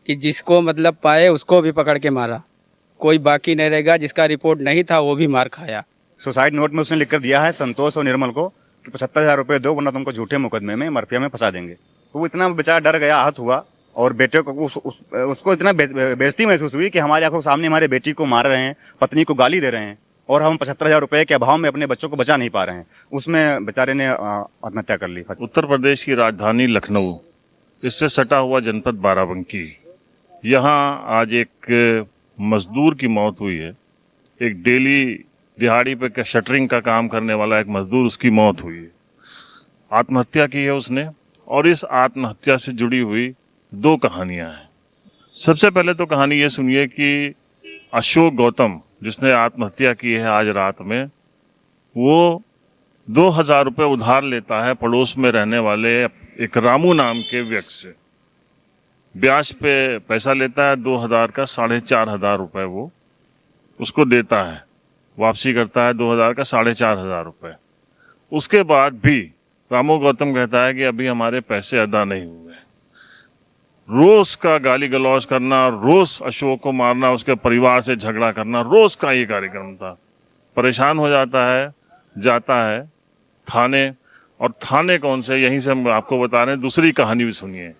कि जिसको मतलब पाए उसको भी पकड़ के मारा, कोई बाकी नहीं रहेगा, जिसका रिपोर्ट नहीं था वो भी मार खाया। सुसाइड नोट में उसने लिख कर दिया है संतोष और निर्मल को कि 75,000 रुपये दो वरना तुमको झूठे मुकदमे में माफिया में फंसा देंगे। तो वो इतना बेचारा डर गया, आहत हुआ और बेटे को उसको इतना बेइज्जती महसूस हुई कि हमारे आंखों के सामने हमारे बेटी को मार रहे हैं, पत्नी को गाली दे रहे हैं और हम 75,000 रुपये के अभाव में अपने बच्चों को बचा नहीं पा रहे हैं। उसमें बेचारे ने आत्महत्या कर ली। उत्तर प्रदेश की राजधानी लखनऊ, इससे सटा हुआ जनपद बाराबंकी, यहाँ आज एक मजदूर की मौत हुई है। एक डेली दिहाड़ी पे शटरिंग का काम करने वाला एक मजदूर, उसकी मौत हुई है। आत्महत्या की है उसने, और इस आत्महत्या से जुड़ी हुई दो कहानियां हैं। सबसे पहले तो कहानी ये सुनिए कि अशोक गौतम जिसने आत्महत्या की है आज रात में, वो 2,000 रुपये उधार लेता है पड़ोस में रहने वाले एक रामू नाम के व्यक्ति से। ब्याज पे पैसा लेता है 2,000 का, 4,500 रुपये वो उसको देता है, वापसी करता है 2,000 का 4,500 रुपये। उसके बाद भी रामू गौतम कहता है कि अभी हमारे पैसे अदा नहीं हुए। रोज का गाली गलौज करना, रोज अशोक को मारना, उसके परिवार से झगड़ा करना, रोज का ये कार्यक्रम था। परेशान हो जाता है, जाता है थाने, और थाने कौन से, यहीं से हम आपको बता रहे हैं। दूसरी कहानी भी सुनिए।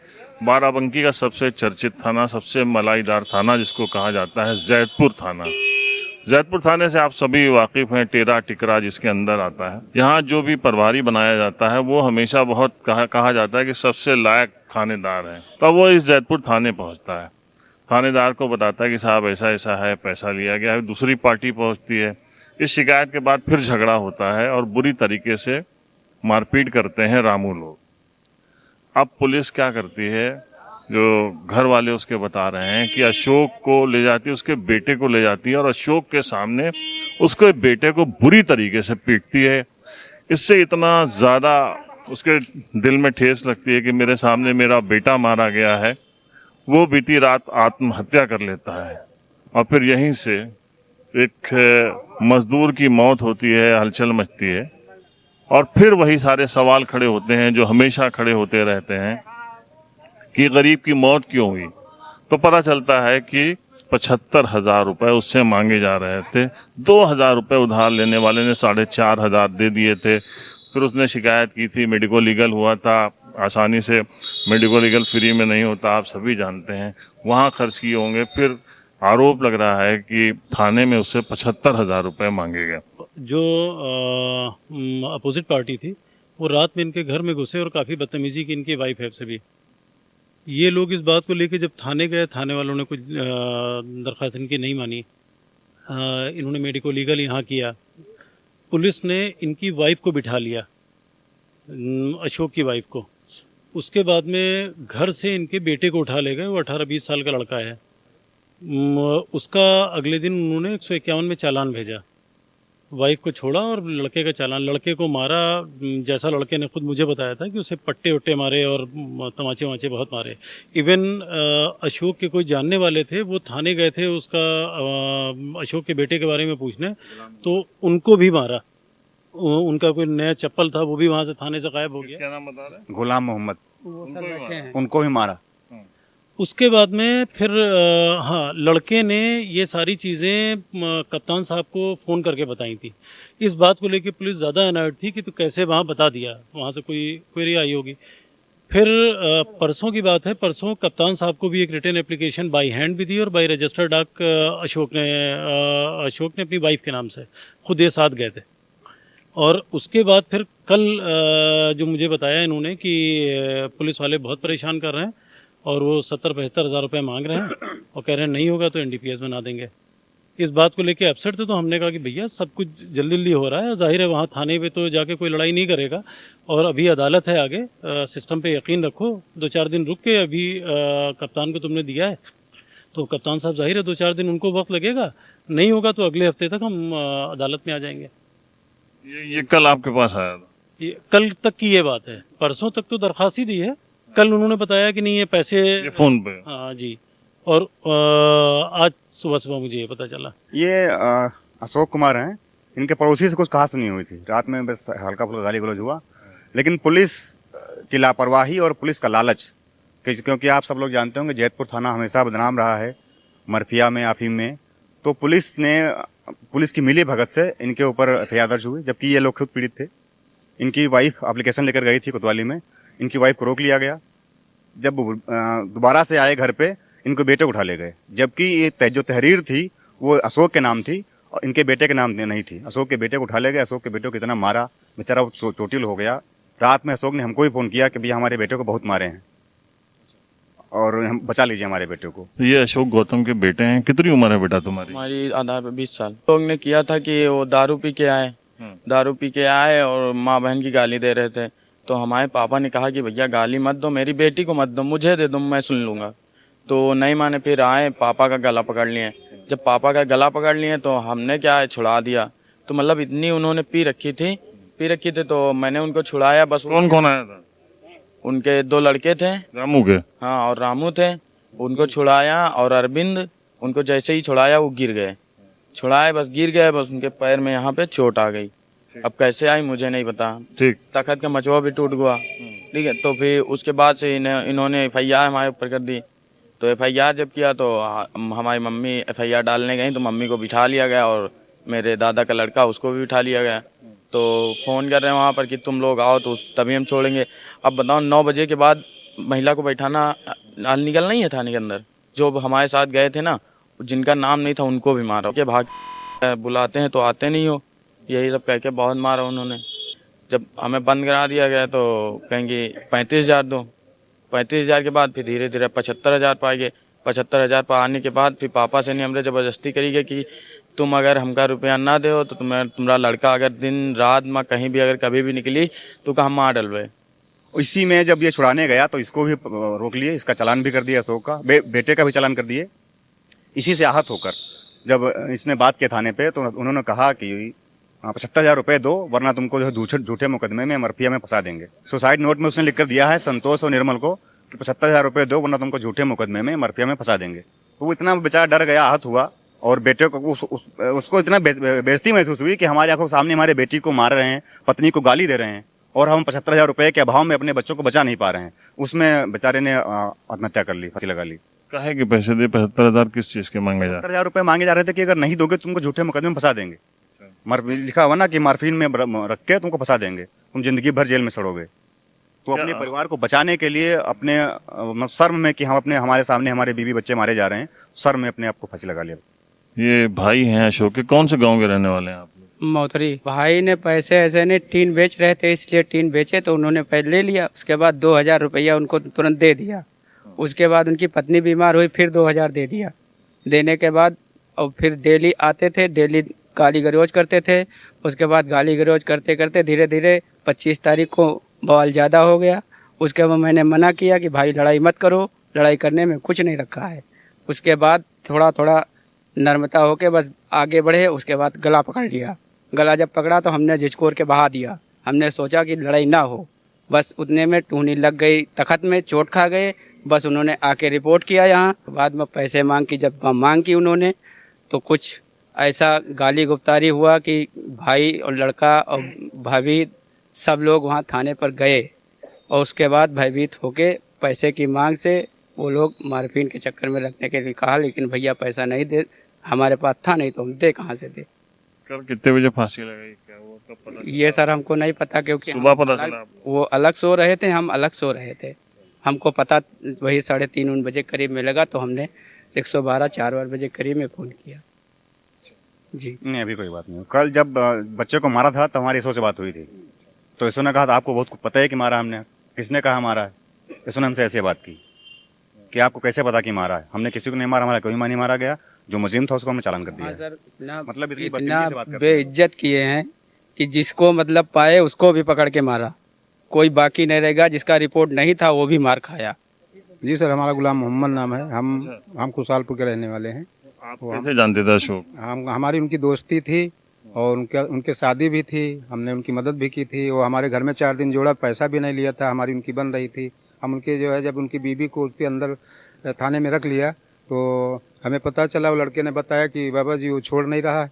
बाराबंकी का सबसे चर्चित थाना, सबसे मलाईदार थाना जिसको कहा जाता है जैदपुर थाना। जैदपुर थाने से आप सभी वाकिफ हैं, टेरा टिकरा जिसके अंदर आता है। यहाँ जो भी प्रभारी बनाया जाता है वो हमेशा बहुत कहा जाता है कि सबसे लायक थानेदार है। तब वो इस जैदपुर थाने पहुँचता है, थानेदार को बताता है कि साहब ऐसा ऐसा है, पैसा लिया गया है। दूसरी पार्टी पहुँचती है। इस शिकायत के बाद फिर झगड़ा होता है और बुरी तरीके से मारपीट करते हैं रामू लोग। अब पुलिस क्या करती है, जो घर वाले उसके बता रहे हैं कि अशोक को ले जाती है, उसके बेटे को ले जाती है और अशोक के सामने उसके बेटे को बुरी तरीके से पीटती है। इससे इतना ज़्यादा उसके दिल में ठेस लगती है कि मेरे सामने मेरा बेटा मारा गया है। वो बीती रात आत्महत्या कर लेता है और फिर यहीं से एक मजदूर की मौत होती है, हलचल मचती है। और फिर वही सारे सवाल खड़े होते हैं जो हमेशा खड़े होते रहते हैं कि गरीब की मौत क्यों हुई। तो पता चलता है कि 75,000 रुपये उससे मांगे जा रहे थे। 2,000 रुपये उधार लेने वाले ने 4,500 दे दिए थे। फिर उसने शिकायत की थी, मेडिको लीगल हुआ था। आसानी से मेडिको लीगल फ्री में नहीं होता, आप सभी जानते हैं। वहाँ खर्च किए होंगे। फिर आरोप लग रहा है कि थाने में उससे 75,000 रुपये मांगे गए। जो अपोजिट पार्टी थी वो रात में इनके घर में घुसे और काफ़ी बदतमीजी की इनकी वाइफ है से भी। ये लोग इस बात को लेकर जब थाने गए, थाने वालों ने कुछ दरख्वास्त इनकी नहीं मानी। इन्होंने मेडिको लीगल यहाँ किया। पुलिस ने इनकी वाइफ को बिठा लिया, अशोक की वाइफ को। उसके बाद में घर से इनके बेटे को उठा ले गए। वो 18-20 साल का लड़का है। उसका अगले दिन उन्होंने 151 में चालान भेजा। वाइफ को छोड़ा और लड़के का चालान, लड़के को मारा। जैसा लड़के ने खुद मुझे बताया था कि उसे पट्टे उट्टे मारे और तमाचे वमाचे बहुत मारे। इवन अशोक के कोई जानने वाले थे, वो थाने गए थे उसका अशोक के बेटे के बारे में पूछने, तो उनको भी मारा। उनका कोई नया चप्पल था, वो भी वहाँ से थाने से गायब हो गया। क्या नाम बता रहे हैं? गुलाम मोहम्मद, वो सब रखे हैं। उनको भी मारा। उसके बाद में फिर हाँ, लड़के ने ये सारी चीज़ें कप्तान साहब को फ़ोन करके बताई थी। इस बात को लेकर पुलिस ज़्यादा अनर्ट थी कि तो कैसे वहाँ बता दिया, वहाँ से कोई क्वेरी आई होगी। फिर परसों की बात है, परसों कप्तान साहब को भी एक रिटन एप्लीकेशन बाई हैंड भी दी और बाई रजिस्टर डाक अशोक ने अपनी वाइफ के नाम से खुद ये साथ गए थे। और उसके बाद फिर कल जो मुझे बताया इन्होंने कि पुलिस वाले बहुत परेशान कर रहे हैं और वो 70-75 हज़ार रुपये मांग रहे हैं और कह रहे हैं नहीं होगा तो NDPS बना देंगे। इस बात को लेके अपसेट थे। तो हमने कहा कि भैया सब कुछ जल्दी जल्दी हो रहा है, जाहिर है वहाँ थाने पे तो जाके कोई लड़ाई नहीं करेगा और अभी अदालत है आगे, सिस्टम पे यकीन रखो। 2-4 दिन रुक के, अभी कप्तान को तुमने दिया है तो कप्तान साहब जाहिर है 2-4 दिन उनको वक्त लगेगा, नहीं होगा तो अगले हफ्ते तक हम अदालत में आ जाएंगे। ये कल आपके पास आया था? ये कल तक की ये बात है। परसों तक तो दरख्वास्त ही दी है। कल उन्होंने बताया कि नहीं ये पैसे ये फोन पे। हाँ जी। और आज सुबह सुबह मुझे ये पता चला। ये अशोक कुमार हैं, इनके पड़ोसी से कुछ कहा सुनी हुई थी। रात में बस हल्का फुल्का गाली गलौज हुआ, लेकिन पुलिस की लापरवाही और पुलिस का लालच क्योंकि आप सब लोग जानते होंगे जैतपुर थाना हमेशा बदनाम रहा है मरफिया में, अफीम में। तो पुलिस की मिली भगत से इनके ऊपर एफआईआर दर्ज हुई, जबकि ये लोग खुद पीड़ित थे। इनकी वाइफ एप्लीकेशन लेकर गई थी कोतवाली में, इनकी वाइफ को रोक लिया गया। जब दोबारा से आए घर पे, इनको बेटे को उठा ले गए, जबकि ये जो तहरीर थी वो अशोक के नाम थी और इनके बेटे के नाम नहीं थी। अशोक के बेटे को उठा ले गए। अशोक के बेटे को कितना मारा, बेचारा वो चोटिल हो गया। रात में अशोक ने हमको ही फ़ोन किया कि भैया हमारे बेटे को बहुत मारे हैं और हम बचा लीजिए हमारे बेटे को। ये अशोक गौतम के बेटे हैं। कितनी उम्र है बेटा तुम्हारी? हमारी आधार पे 20 साल। लोग ने किया था कि वो दारू पी के आए और माँ बहन की गाली दे रहे थे। तो हमारे पापा ने कहा कि भैया गाली मत दो, मेरी बेटी को मत दो, मुझे दे दो, मैं सुन लूँगा। तो नहीं माने, फिर आए, पापा का गला पकड़ लिए। जब पापा का गला पकड़ लिए तो हमने क्या है, छुड़ा दिया। तो मतलब इतनी उन्होंने पी रखी थी तो मैंने उनको छुड़ाया। बस कौन कौन आया था? उनके 2 लड़के थे, रामू के? हाँ, और रामू थे। उनको छुड़ाया और अरविंद, उनको जैसे ही छुड़ाया वो गिर गए। छुड़ाए, बस गिर गए, बस उनके पैर में यहाँ पे चोट आ गई। अब कैसे आई मुझे नहीं पता। ठीक। तखत का मचवा भी टूट गया। ठीक है। तो फिर उसके बाद से इन्होंने एफआईआर हमारे ऊपर कर दी। तो एफआईआर जब किया तो हमारी मम्मी एफआईआर डालने गई, तो मम्मी को बिठा लिया गया और मेरे दादा का लड़का उसको भी बिठा लिया गया। तो फ़ोन कर रहे हैं वहाँ पर कि तुम लोग आओ तो तभी हम छोड़ेंगे। अब बताओ, 9 बजे के बाद महिला को बैठाना, निकलना ही है थाने के अंदर। जो हमारे साथ गए थे ना, जिनका नाम नहीं था उनको भी मारा के भाग बुलाते हैं तो आते नहीं हो, यही सब कह के बहुत मारा उन्होंने। जब हमें बंद करा दिया गया तो कहेंगे 35,000 दो। 35,000 के बाद फिर धीरे धीरे 75,000 पाए गए। 75,000 पाने के बाद फिर पापा से नहीं, हमने ज़बरदस्ती करी गई कि तुम अगर हमका रुपया ना दो तो तुम्हारा लड़का अगर दिन रात में कहीं भी अगर कभी भी निकली तो हम मार डलवे। इसी में जब ये छुड़ाने गया तो इसको भी रोक लिए, इसका चालान भी कर दिया, अशोक का बेटे का भी चालान कर दिए। इसी से आहत होकर जब इसने बात किया थाने पे तो उन्होंने कहा कि 75,000 रुपये दो, वरना तुमको जो है झूठे मुकदमे में मरफिया में फंसा देंगे। सुसाइड नोट में उसने लिख कर दिया है संतोष और निर्मल को कि 75,000 रुपये दो, वरना तुमको झूठे मुकदमे में मरफिया में फंसा देंगे। तो वो इतना बेचारा डर गया, आहत हुआ और बेटे को उसको इतना बेइज्जती महसूस हुई कि हमारे आंखों के सामने हमारे बेटी को मार रहे हैं, पत्नी को गाली दे रहे हैं और हम 75,000 रुपये के अभाव में अपने बच्चों को बचा नहीं पा रहे हैं। उसमें बेचारे ने आत्महत्या कर ली, फांसी लगा ली। कहे कि पैसे दे 75,000 किस चीज़ के मांगे जा रहे? 75,000 रुपये मांगे जा रहे थे कि अगर नहीं दोगे तुमको झूठे मुकदमे में फंसा देंगे। लिखा हुआ ना कि मार्फिन में रख के तुमको फंसा देंगे, तुम जिंदगी भर जेल में सड़ोगे। तो अपने परिवार को बचाने के लिए अपने शर्म में कि हम हमारे सामने हमारे बीवी बच्चे मारे जा रहे हैं, शर्म में अपने आप को फांसी लगा लिया। ये भाई हैं अशोक के, कौन से गांव के रहने वाले हैं आप? मौतरी। भाई ने पैसे ऐसे ने टीन बेच रहे थे, इसलिए टीन बेचे तो उन्होंने पहले ले लिया। उसके बाद 2,000 रुपया उनको तुरंत दे दिया। उसके बाद उनकी पत्नी बीमार हुई, फिर 2,000 दे दिया। देने के बाद और फिर डेली आते थे, डेली गाली गलौज करते थे। उसके बाद गाली गलौज करते करते धीरे धीरे 25 तारीख को बवाल ज़्यादा हो गया। उसके बाद मैंने मना किया कि भाई लड़ाई मत करो, लड़ाई करने में कुछ नहीं रखा है। उसके बाद थोड़ा थोड़ा नर्मता होके बस आगे बढ़े। उसके बाद गला पकड़ लिया। गला जब पकड़ा तो हमने झिझकोर के बहा दिया। हमने सोचा कि लड़ाई ना हो, बस उतने में टूहनी लग गई, तखत में चोट खा गए। बस उन्होंने आके रिपोर्ट किया यहाँ। बाद में पैसे जब मांग की उन्होंने तो कुछ ऐसा गाली गुप्तारी हुआ कि भाई और लड़का और भाभी सब लोग वहाँ थाने पर गए और उसके बाद भयभीत होके पैसे की मांग से वो लोग मारपीट के चक्कर में रखने के लिए कहा, लेकिन भैया पैसा नहीं दे, हमारे पास था नहीं तो हम दे कहाँ से दे। कल कितने बजे फांसी लगाई, क्या वो कब पता चला? ये सर हमको नहीं पता, क्योंकि सुबह पता चला आपको? वो अलग सो रहे थे, हम अलग सो रहे थे। हमको पता वही 3:30 बजे करीब में लगा तो हमने 112 4 बजे करीब में फ़ोन किया। जी नहीं, अभी कोई बात नहीं। कल जब बच्चे को मारा था तो हमारी इसो से बात हुई थी, तो इसो ने कहा था आपको बहुत पता है कि मारा हमने। किसने कहा मारा है? इसो ने हमसे ऐसे बात की कि आपको कैसे पता कि मारा है? हमने किसी को नहीं मारा, हमारा कोई नहीं मारा गया। जो मुजरिम था उसको हमने चालान कर दिया। हाँ सर, मतलब इतना बेइज्जत किए हैं कि जिसको मतलब पाए उसको भी पकड़ के मारा, कोई बाकी नहीं रहेगा। जिसका रिपोर्ट नहीं था वो भी मार खाया। जी सर, हमारा गुलाम मोहम्मद नाम है। हम खुशालपुर के रहने वाले हैं। आप कैसे जानते थे अशोक? हमारी उनकी दोस्ती थी और उनके शादी भी थी, हमने उनकी मदद भी की थी। वो हमारे घर में 4 दिन जोड़ा, पैसा भी नहीं लिया था, हमारी उनकी बन रही थी। हम उनके जो है जब उनकी बीवी को उसके अंदर थाने में रख लिया तो हमें पता चला, वो लड़के ने बताया कि बाबा जी वो छोड़ नहीं रहा है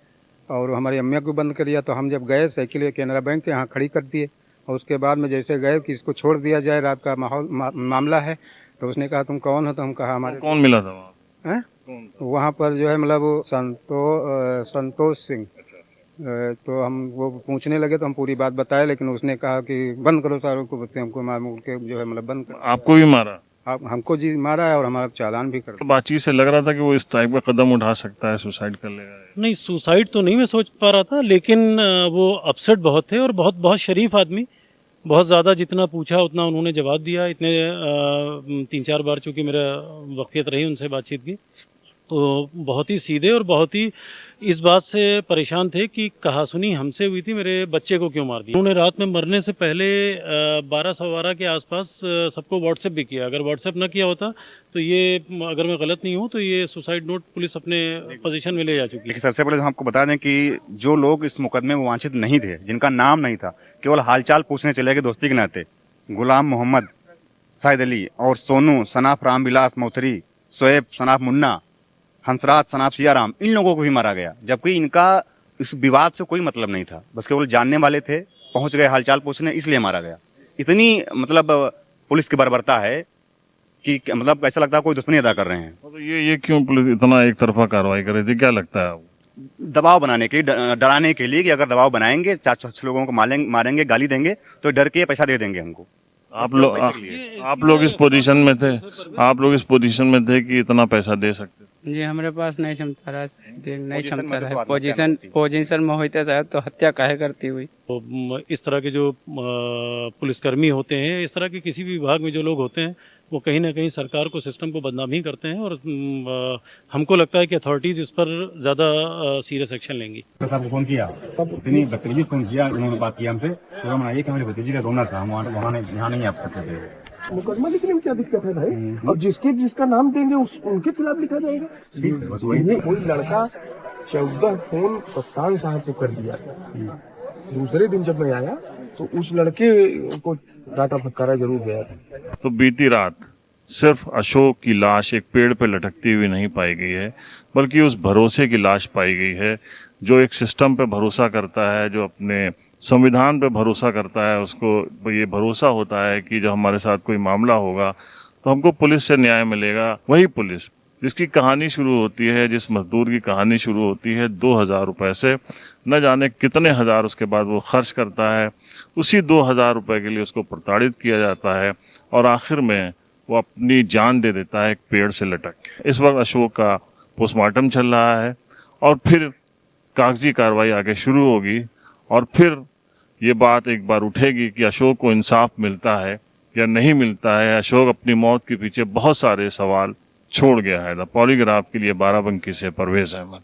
और हमारी अम्मिया को बंद कर दिया। तो हम जब गए साइकिल कैनरा बैंक के यहाँ खड़ी कर दिए और उसके बाद में जैसे गए कि इसको छोड़ दिया जाए, रात का मामला है, तो उसने कहा तुम कौन हो, तो हम कहा हमारे कौन मिला था वहाँ? हैं कौन था? वहाँ पर जो है मतलब वो संतोष सिंह। तो हम वो पूछने लगे तो हम पूरी बात बताए, लेकिन उसने कहा कि बंद करो सारों को, बच्चे हमको मार मूर के जो है मतलब बंद कर। आपको भी मारा? आप हमको जी मारा है और हमारा चालान भी कर तो बातचीत से लग रहा था कि वो इस टाइप का कदम उठा सकता है, सुसाइड कर लेगा। नहीं, सुसाइड तो नहीं मैं सोच पा रहा था, लेकिन वो अपसेट बहुत थे और बहुत बहुत शरीफ आदमी। बहुत ज़्यादा जितना पूछा उतना उन्होंने जवाब दिया। इतने 3-4 बार चूँकि मेरा वक़्फ़ियत रही उनसे बातचीत की, तो बहुत ही सीधे और बहुत ही इस बात से परेशान थे कि कहासुनी हमसे हुई थी, मेरे बच्चे को क्यों मार दिया। उन्होंने रात में मरने से पहले 12-12 के आसपास सबको व्हाट्सएप भी किया। अगर व्हाट्सएप ना किया होता तो ये, अगर मैं गलत नहीं हूँ, तो ये सुसाइड नोट पुलिस अपने पोजीशन में ले जा चुकी है। देखिए, सबसे पहले तो हम आपको बता दें कि जो लोग इस मुकदमे में वांछित नहीं थे, जिनका नाम नहीं था, केवल हालचाल पूछने चले गए दोस्ती के नाते, गुलाम मोहम्मद, साइद अली और सोनू सनाफ रामविलास मौथरी, शोएब सनाफ मुन्ना, हंसराज सनाफ सियाराम, इन लोगों को भी मारा गया, जबकि इनका इस विवाद से कोई मतलब नहीं था। बस केवल जानने वाले थे, पहुंच गए हालचाल पूछने, इसलिए मारा गया। इतनी मतलब पुलिस की बर्बरता है कि मतलब ऐसा लगता है कोई दुश्मनी अदा कर रहे हैं। तो ये क्यों पुलिस इतना एक तरफा कार्रवाई कर रही थी, क्या लगता है आपको? दबाव बनाने के, डराने के लिए कि अगर दबाव बनाएंगे, 4 लोगों को मारेंगे, गाली देंगे, तो डर के पैसा दे देंगे हमको। आप लोग इस पोजीशन में थे, आप लोग इस पोजीशन में थे कि इतना पैसा दे सकते? जी हमारे पास नहीं क्षमता रहा, नहीं पोजीशन क्षमता में तो रहा। आत्महत्या पोजीशन में होते साहब तो हत्या काहे करती हुई। तो इस तरह के जो पुलिसकर्मी होते हैं, इस तरह के किसी भी विभाग में जो लोग होते हैं, वो कहीं ना कहीं सरकार को, सिस्टम को बदनाम ही करते हैं। और हमको लगता है कि अथॉरिटीज़ इस पर ज़्यादा सीरियस एक्शन लेंगी। साहब को फोन किया, इतनी बदतमीजी फोन किया, उन्होंने बात किया हमसे, तो हम आए कि हमारे भतीजी का रोना था, हम वहाँ नहीं आ सकते थे। मुकदमा लिखने में क्या दिक्कत है भाई? और जिसका नाम देंगे उनके खिलाफ लिखा जाएगा। ये कोई लड़का 14 फोन कप्तान साहब को कर दिया था। दूसरे दिन जब मैं आया तो उस लड़के को डाटा फटकारा जरूर गया था। तो बीती रात सिर्फ अशोक की लाश एक पेड़ पे लटकती हुई नहीं पाई गई है, बल्कि उस भरोसे की लाश पाई गई है जो एक सिस्टम पे भरोसा करता है, जो अपने संविधान पे भरोसा करता है। उसको ये भरोसा होता है कि जब हमारे साथ कोई मामला होगा तो हमको पुलिस से न्याय मिलेगा। वही पुलिस जिसकी कहानी शुरू होती है, जिस मजदूर की कहानी शुरू होती है 2000 रुपये से, न जाने कितने हज़ार उसके बाद वो खर्च करता है, उसी 2000 रुपये के लिए उसको प्रताड़ित किया जाता है और आखिर में वो अपनी जान दे देता है एक पेड़ से लटक के। इस वक्त अशोक का पोस्टमार्टम चल रहा है और फिर कागजी कार्रवाई आगे शुरू होगी और फिर ये बात एक बार उठेगी कि अशोक को इंसाफ मिलता है या नहीं मिलता है। अशोक अपनी मौत के पीछे बहुत सारे सवाल छोड़ गया है। द पॉलीग्राफ के लिए बाराबंकी से परवेज अहमद।